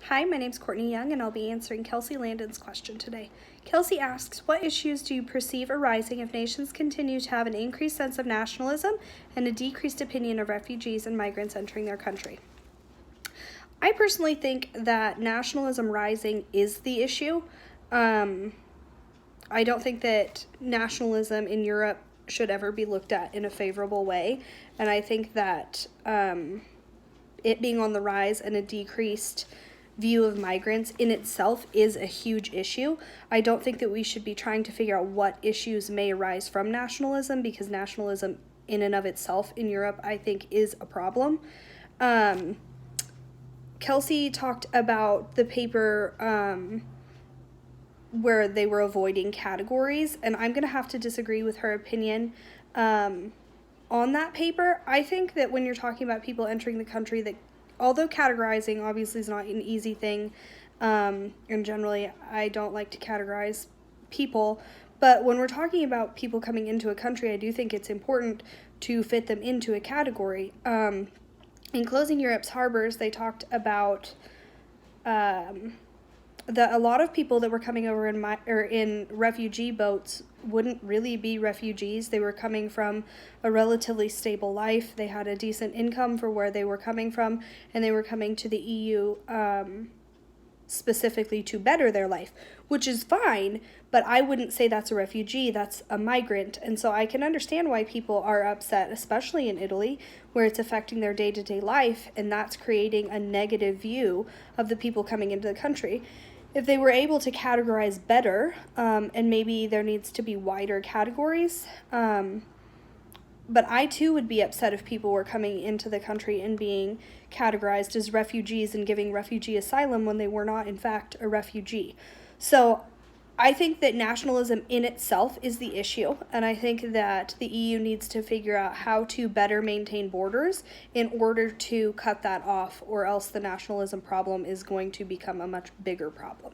Hi, my name's Courtney Young, and I'll be answering Kelsey Landon's question today. Kelsey asks, what issues do you perceive arising if nations continue to have an increased sense of nationalism and a decreased opinion of refugees and migrants entering their country? I personally think that nationalism rising is the issue. I don't think that nationalism in Europe should ever be looked at in a favorable way, and I think that it being on the rise and a decreased view of migrants in itself is a huge issue. I don't think that we should be trying to figure out what issues may arise from nationalism, because nationalism in and of itself in Europe, I think, is a problem. Kelsey talked about the paper where they were avoiding categories, and I'm going to have to disagree with her opinion on that paper. I think that when you're talking about people entering the country, that although categorizing obviously is not an easy thing, and generally I don't like to categorize people, but when we're talking about people coming into a country, I do think it's important to fit them into a category. In Closing Europe's Harbors, they talked about that a lot of people that were coming over in refugee boats wouldn't really be refugees. They were coming from a relatively stable life. They had a decent income for where they were coming from, and they were coming to the EU specifically to better their life, which is fine, but I wouldn't say that's a refugee, that's a migrant. And so I can understand why people are upset, especially in Italy, where it's affecting their day-to-day life, and that's creating a negative view of the people coming into the country. If they were able to categorize better, and maybe there needs to be wider categories, but I too would be upset if people were coming into the country and being categorized as refugees and giving refugee asylum when they were not, in fact, a refugee. So I think that nationalism in itself is the issue, and I think that the EU needs to figure out how to better maintain borders in order to cut that off, or else the nationalism problem is going to become a much bigger problem.